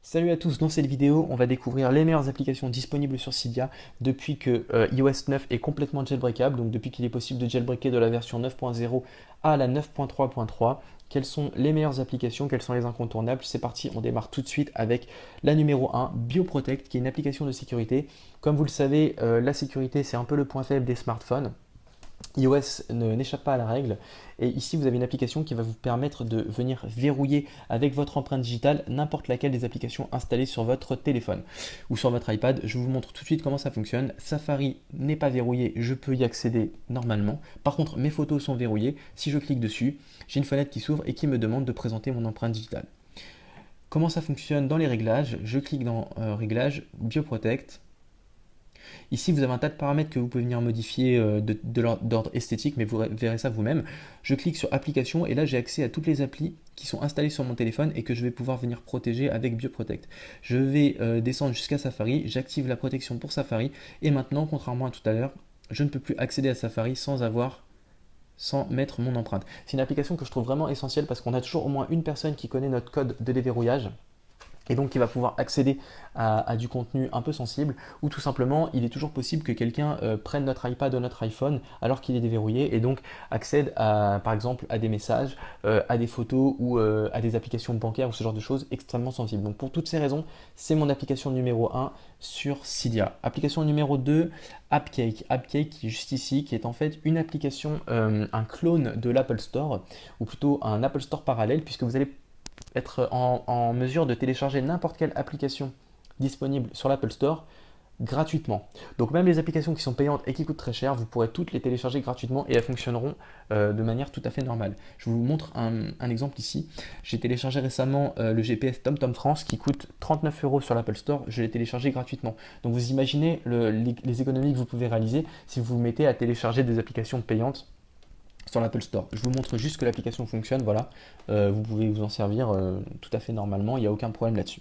Salut à tous, dans cette vidéo, on va découvrir les meilleures applications disponibles sur Cydia depuis que iOS 9 est complètement jailbreakable, donc depuis qu'il est possible de jailbreaker de la version 9.0 à la 9.3.3. Quelles sont les meilleures applications, quelles sont les incontournables? C'est parti, on démarre tout de suite avec la numéro 1, BioProtect, qui est une application de sécurité. Comme vous le savez, la sécurité, c'est un peu le point faible des smartphones. iOS n'échappe pas à la règle et ici vous avez une application qui va vous permettre de venir verrouiller avec votre empreinte digitale n'importe laquelle des applications installées sur votre téléphone ou sur votre iPad. Je vous montre tout de suite comment ça fonctionne. Safari n'est pas verrouillé, je peux y accéder normalement. Par contre mes photos sont verrouillées. Si je clique dessus, j'ai une fenêtre qui s'ouvre et qui me demande de présenter mon empreinte digitale. Comment ça fonctionne dans les réglages? Je clique dans Réglages, BioProtect. Ici, vous avez un tas de paramètres que vous pouvez venir modifier d'ordre esthétique, mais vous verrez ça vous-même. Je clique sur Applications et là, j'ai accès à toutes les applis qui sont installées sur mon téléphone et que je vais pouvoir venir protéger avec BioProtect. Je vais descendre jusqu'à Safari, j'active la protection pour Safari et maintenant, contrairement à tout à l'heure, je ne peux plus accéder à Safari sans mettre mon empreinte. C'est une application que je trouve vraiment essentielle parce qu'on a toujours au moins une personne qui connaît notre code de déverrouillage et donc qui va pouvoir accéder à du contenu un peu sensible, ou tout simplement il est toujours possible que quelqu'un prenne notre iPad ou notre iPhone alors qu'il est déverrouillé et donc accède par exemple à des messages, à des photos ou à des applications bancaires ou ce genre de choses extrêmement sensibles. Donc pour toutes ces raisons, c'est mon application numéro 1 sur Cydia. Application numéro 2, AppCake. AppCake qui est juste ici, qui est en fait une application, un clone de l'Apple Store, ou plutôt un Apple Store parallèle, puisque vous allez être en mesure de télécharger n'importe quelle application disponible sur l'Apple Store gratuitement. Donc même les applications qui sont payantes et qui coûtent très cher, vous pourrez toutes les télécharger gratuitement et elles fonctionneront de manière tout à fait normale. Je vous montre un exemple ici. J'ai téléchargé récemment le GPS TomTom France qui coûte 39 euros sur l'Apple Store. Je l'ai téléchargé gratuitement. Donc vous imaginez les économies que vous pouvez réaliser si vous vous mettez à télécharger des applications payantes sur l'Apple Store. Je vous montre juste que l'application fonctionne, voilà. Vous pouvez vous en servir tout à fait normalement, il n'y a aucun problème là-dessus.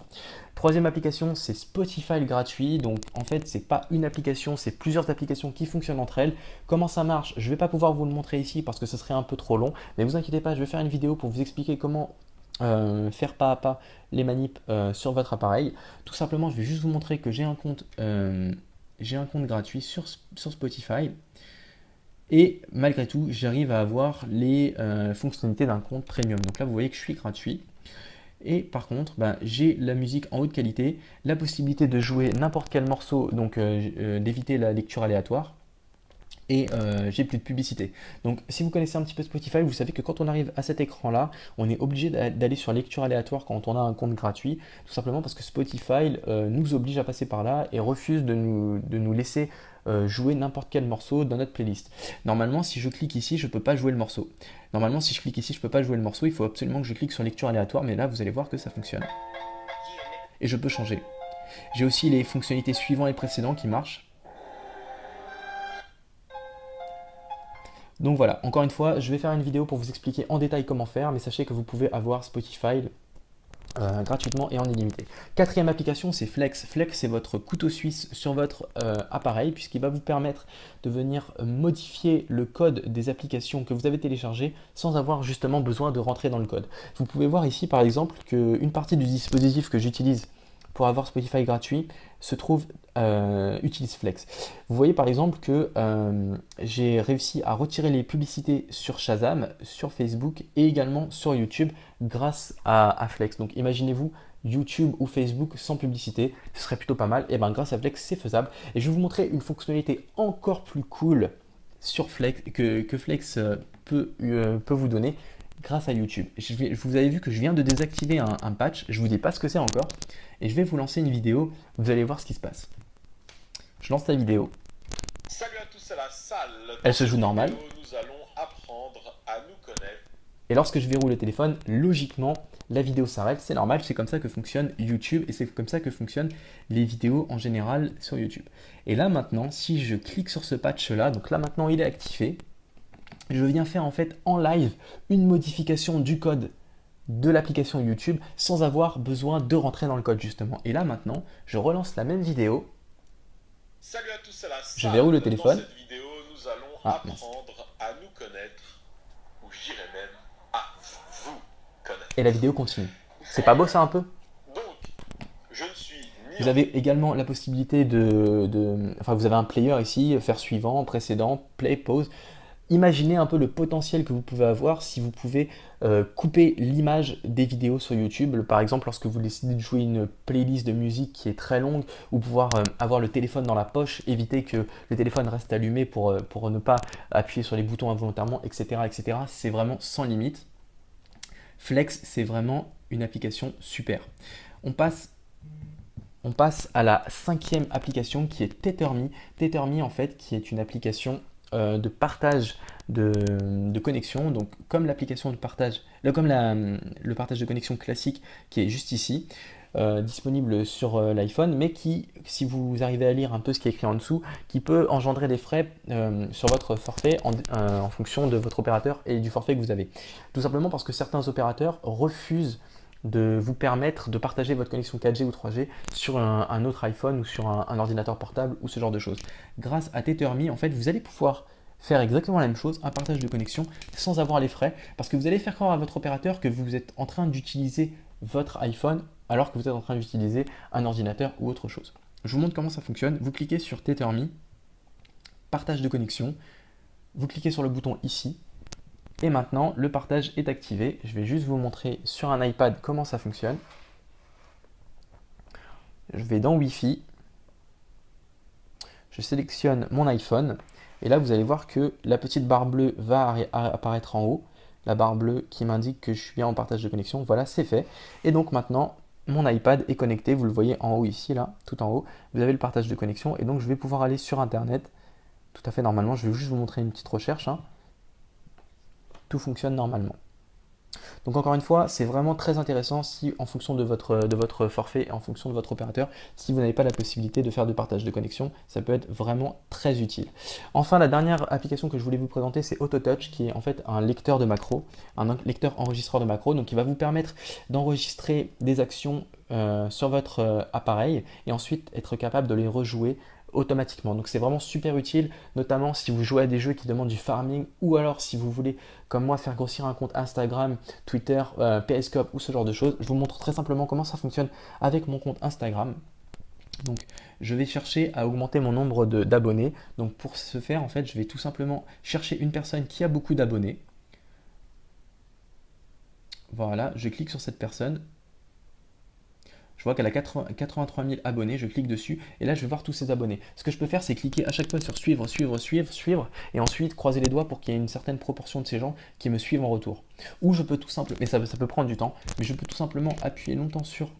Troisième application, c'est Spotify gratuit. Donc en fait, c'est pas une application, c'est plusieurs applications qui fonctionnent entre elles. Comment ça marche? Je ne vais pas pouvoir vous le montrer ici parce que ce serait un peu trop long, mais vous inquiétez pas, je vais faire une vidéo pour vous expliquer comment faire pas à pas les manips sur votre appareil. Tout simplement, je vais juste vous montrer que j'ai un compte gratuit sur Spotify. Et malgré tout, j'arrive à avoir les fonctionnalités d'un compte premium. Donc là, vous voyez que je suis gratuit. Et par contre, ben, j'ai la musique en haute qualité, la possibilité de jouer n'importe quel morceau, donc d'éviter la lecture aléatoire. Et j'ai plus de publicité. Donc si vous connaissez un petit peu Spotify, vous savez que quand on arrive à cet écran-là, on est obligé d'aller sur lecture aléatoire quand on a un compte gratuit, tout simplement parce que Spotify nous oblige à passer par là et refuse de nous laisser jouer n'importe quel morceau dans notre playlist. Normalement, si je clique ici, je ne peux pas jouer le morceau. Normalement, si je clique ici, je ne peux pas jouer le morceau, il faut absolument que je clique sur lecture aléatoire, mais là, vous allez voir que ça fonctionne. Et je peux changer. J'ai aussi les fonctionnalités suivantes et précédentes qui marchent. Donc voilà, encore une fois, je vais faire une vidéo pour vous expliquer en détail comment faire, mais sachez que vous pouvez avoir Spotify gratuitement et en illimité. Quatrième application, c'est Flex. Flex, c'est votre couteau suisse sur votre appareil, puisqu'il va vous permettre de venir modifier le code des applications que vous avez téléchargées sans avoir justement besoin de rentrer dans le code. Vous pouvez voir ici par exemple qu'une partie du dispositif que j'utilise pour avoir Spotify gratuit se trouve utilise Flex. Vous voyez par exemple que j'ai réussi à retirer les publicités sur Shazam, sur Facebook et également sur YouTube grâce à Flex. Donc imaginez-vous YouTube ou Facebook sans publicité, ce serait plutôt pas mal. Et bien grâce à Flex, c'est faisable. Et je vais vous montrer une fonctionnalité encore plus cool sur Flex que Flex peut vous donner grâce à YouTube. Vous avez vu que je viens de désactiver un patch, je ne vous dis pas ce que c'est encore, et je vais vous lancer une vidéo, vous allez voir ce qui se passe. Je lance la vidéo. Salut à tous à la salle. Elle se joue normal. Nous allons apprendre à nous connaître. Et lorsque je verrouille le téléphone, logiquement, la vidéo s'arrête. C'est normal, c'est comme ça que fonctionne YouTube et c'est comme ça que fonctionnent les vidéos en général sur YouTube. Et là maintenant, si je clique sur ce patch-là, donc là maintenant il est activé, je viens faire en fait en live une modification du code de l'application YouTube sans avoir besoin de rentrer dans le code justement. Et là maintenant, je relance la même vidéo. Salut à tous à la salle. Je verrouille le téléphone. Dans cette vidéo, nous allons Mince. apprendre à nous connaître, ou j'irai même à vous connaître. Et la vidéo continue. C'est pas beau ça un peu? Donc, Je ne suis ni Vous en... avez également la possibilité enfin, vous avez un player ici, faire suivant, précédent, play, pause. Imaginez un peu le potentiel que vous pouvez avoir si vous pouvez couper l'image des vidéos sur YouTube. Par exemple, lorsque vous décidez de jouer une playlist de musique qui est très longue, ou pouvoir avoir le téléphone dans la poche, éviter que le téléphone reste allumé pour ne pas appuyer sur les boutons involontairement, etc., etc. C'est vraiment sans limite. Flex, c'est vraiment une application super. On passe on passe à la cinquième application qui est TetherMe. TetherMe en fait qui est une application de partage de connexion. Donc comme l'application de partage, le partage de connexion classique qui est juste ici, disponible sur l'iPhone, mais qui, si vous arrivez à lire un peu ce qui est écrit en dessous, qui peut engendrer des frais sur votre forfait en fonction de votre opérateur et du forfait que vous avez. Tout simplement parce que certains opérateurs refusent de vous permettre de partager votre connexion 4G ou 3G sur un autre iPhone ou sur un ordinateur portable ou ce genre de choses. Grâce à TetherMe, en fait, vous allez pouvoir faire exactement la même chose, un partage de connexion sans avoir les frais, parce que vous allez faire croire à votre opérateur que vous êtes en train d'utiliser votre iPhone alors que vous êtes en train d'utiliser un ordinateur ou autre chose. Je vous montre comment ça fonctionne. Vous cliquez sur TetherMe, partage de connexion, vous cliquez sur le bouton ici, et maintenant, le partage est activé. Je vais juste vous montrer sur un iPad comment ça fonctionne. Je vais dans Wi-Fi. Je sélectionne mon iPhone. Et là, vous allez voir que la petite barre bleue va apparaître en haut. La barre bleue qui m'indique que je suis bien en partage de connexion. Voilà, c'est fait. Et donc maintenant, mon iPad est connecté. Vous le voyez en haut ici, là, tout en haut. Vous avez le partage de connexion. Et donc, je vais pouvoir aller sur Internet. Tout à fait normalement. Je vais juste vous montrer une petite recherche. Tout fonctionne normalement. Donc encore une fois, c'est vraiment très intéressant si en fonction de votre forfait et en fonction de votre opérateur, si vous n'avez pas la possibilité de faire de partage de connexion, ça peut être vraiment très utile. Enfin, la dernière application que je voulais vous présenter, c'est AutoTouch, qui est en fait un lecteur de macros, un lecteur enregistreur de macros, donc qui va vous permettre d'enregistrer des actions sur votre appareil et ensuite être capable de les rejouer automatiquement. Donc c'est vraiment super utile, notamment si vous jouez à des jeux qui demandent du farming ou alors si vous voulez, comme moi, faire grossir un compte Instagram, Twitter, Periscope ou ce genre de choses. Je vous montre très simplement comment ça fonctionne avec mon compte Instagram. Donc je vais chercher à augmenter mon nombre d'abonnés. Donc pour ce faire, en fait, je vais tout simplement chercher une personne qui a beaucoup d'abonnés. Voilà, je clique sur cette personne. Je vois qu'elle a 83 000 abonnés, je clique dessus et là je vais voir tous ses abonnés. Ce que je peux faire, c'est cliquer à chaque fois sur suivre, suivre, suivre, suivre et ensuite croiser les doigts pour qu'il y ait une certaine proportion de ces gens qui me suivent en retour. Ou je peux tout simplement, mais ça peut prendre du temps, mais je peux tout simplement appuyer longtemps sur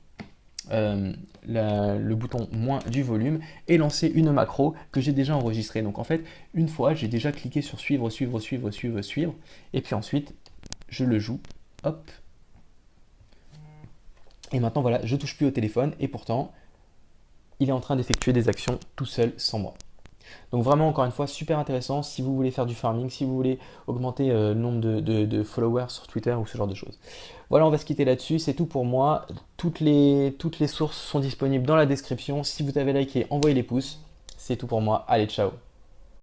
le bouton moins du volume et lancer une macro que j'ai déjà enregistrée. Donc en fait, une fois, j'ai déjà cliqué sur suivre, suivre, suivre, suivre, suivre et puis ensuite, je le joue. Hop. Et maintenant, voilà, je ne touche plus au téléphone et pourtant, il est en train d'effectuer des actions tout seul sans moi. Donc vraiment, encore une fois, super intéressant si vous voulez faire du farming, si vous voulez augmenter le nombre de followers sur Twitter ou ce genre de choses. Voilà, on va se quitter là-dessus. C'est tout pour moi. Toutes les sources sont disponibles dans la description. Si vous avez liké, envoyez les pouces. C'est tout pour moi. Allez, ciao.